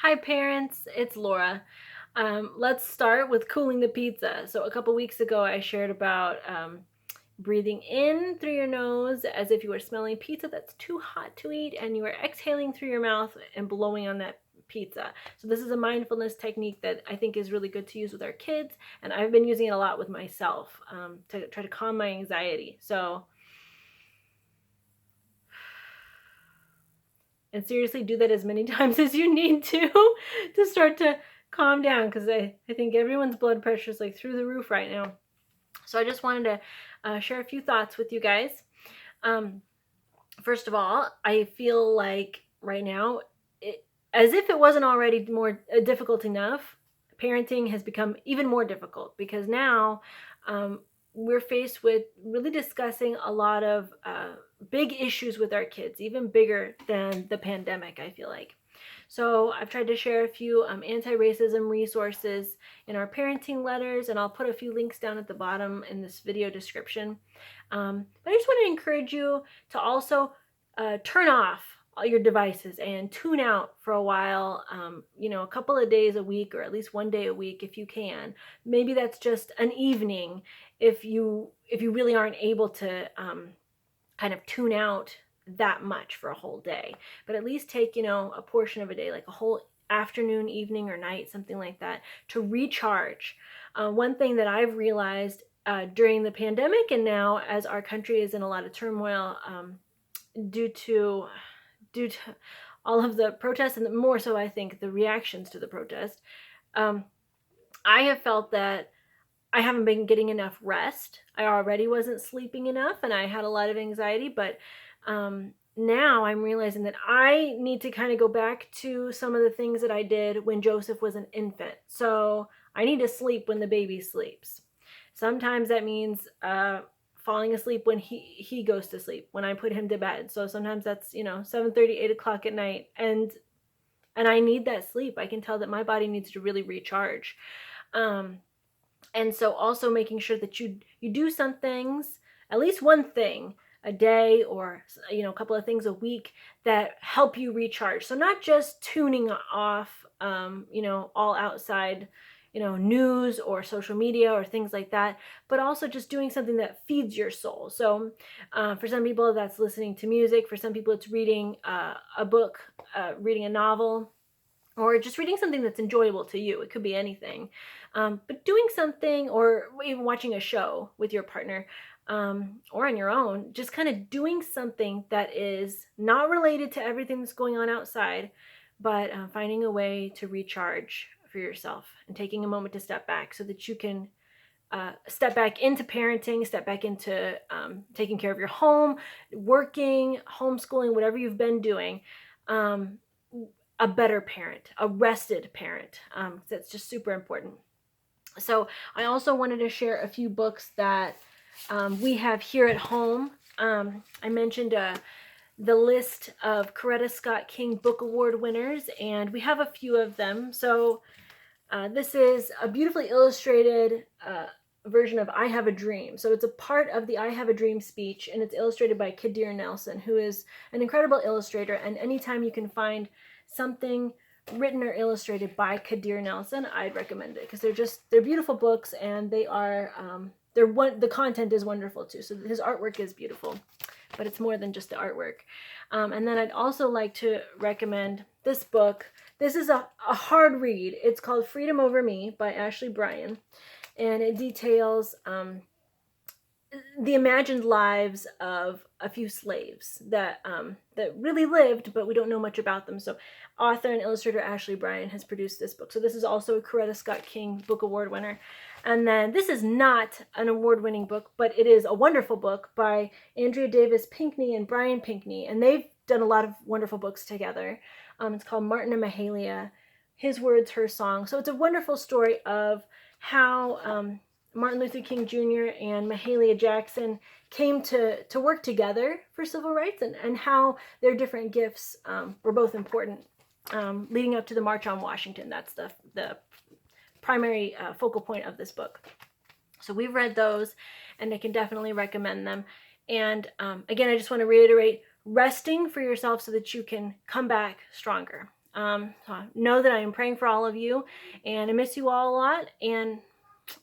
Hi parents, it's Laura. Let's start with cooling the pizza. So a couple weeks ago I shared about breathing in through your nose as if you were smelling pizza that's too hot to eat, and you are exhaling through your mouth and blowing on that pizza. So this is a mindfulness technique that I think is really good to use with our kids, and I've been using it a lot with myself to try to calm my anxiety. And seriously, do that as many times as you need to start to calm down, because I think everyone's blood pressure is like through the roof right now. So I just wanted to share a few thoughts with you guys. First of all, I feel like right now, as if it wasn't already more difficult enough, parenting has become even more difficult, because now we're faced with really discussing a lot of big issues with our kids, even bigger than the pandemic, I feel like. So I've tried to share a few anti-racism resources in our parenting letters, and I'll put a few links down at the bottom in this video description. But I just want to encourage you to also turn off all your devices and tune out for a while, a couple of days a week, or at least one day a week if you can. Maybe that's just an evening if you really aren't able to kind of tune out that much for a whole day. But at least take, a portion of a day, like a whole afternoon, evening, or night, something like that, to recharge. One thing that I've realized during the pandemic, and now as our country is in a lot of turmoil due to all of the protests, and more so I think the reactions to the protest, I have felt that I haven't been getting enough rest. I already wasn't sleeping enough, and I had a lot of anxiety, but now I'm realizing that I need to kind of go back to some of the things that I did when Joseph was an infant. So I need to sleep when the baby sleeps. Sometimes that means falling asleep when he goes to sleep, when I put him to bed. So sometimes that's 7:30, 8 o'clock at night, and I need that sleep. I can tell that my body needs to really recharge. And so also making sure that you do some things, at least one thing a day, or a couple of things a week that help you recharge. So not just tuning off all outside news or social media or things like that, but also just doing something that feeds your soul. So for some people that's listening to music, for some people it's reading a book, reading a novel, or just reading something that's enjoyable to you. It could be anything. But doing something, or even watching a show with your partner, or on your own, just kind of doing something that is not related to everything that's going on outside, but finding a way to recharge for yourself and taking a moment to step back so that you can step back into parenting, step back into taking care of your home, working, homeschooling, whatever you've been doing. A better parent, a rested parent. That's just super important. So I also wanted to share a few books that we have here at home. I mentioned the list of Coretta Scott King Book Award winners, and we have a few of them. So this is a beautifully illustrated version of I Have a Dream. So it's a part of the I Have a Dream speech, and it's illustrated by Kadir Nelson, who is an incredible illustrator. And anytime you can find something written or illustrated by Kadir Nelson, I'd recommend it, because they're beautiful books, and they are the content is wonderful too. So his artwork is beautiful, but it's more than just the artwork. And then I'd also like to recommend this book. This is a hard read. It's called Freedom Over Me by Ashley Bryan, and it details the imagined lives of a few slaves that really lived, but we don't know much about them. So author and illustrator Ashley Bryan has produced this book. So this is also a Coretta Scott King Book Award winner. And then this is not an award-winning book, but it is a wonderful book by Andrea Davis Pinkney and Brian Pinkney, and they've done a lot of wonderful books together. It's called Martin and Mahalia, His Words, Her Song. So it's a wonderful story of how Martin Luther King Jr. and Mahalia Jackson came to work together for civil rights, and how their different gifts were both important leading up to the March on Washington. That's the primary focal point of this book. So we've read those, and I can definitely recommend them. And again, I just want to reiterate, resting for yourself so that you can come back stronger. So know that I am praying for all of you, and I miss you all a lot, and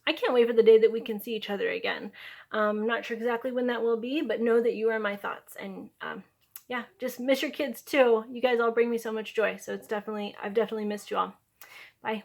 I can't wait for the day that we can see each other again. I'm not sure exactly when that will be, but know that you are my thoughts. And yeah, just miss your kids too. You guys all bring me so much joy. So I've definitely missed you all. Bye.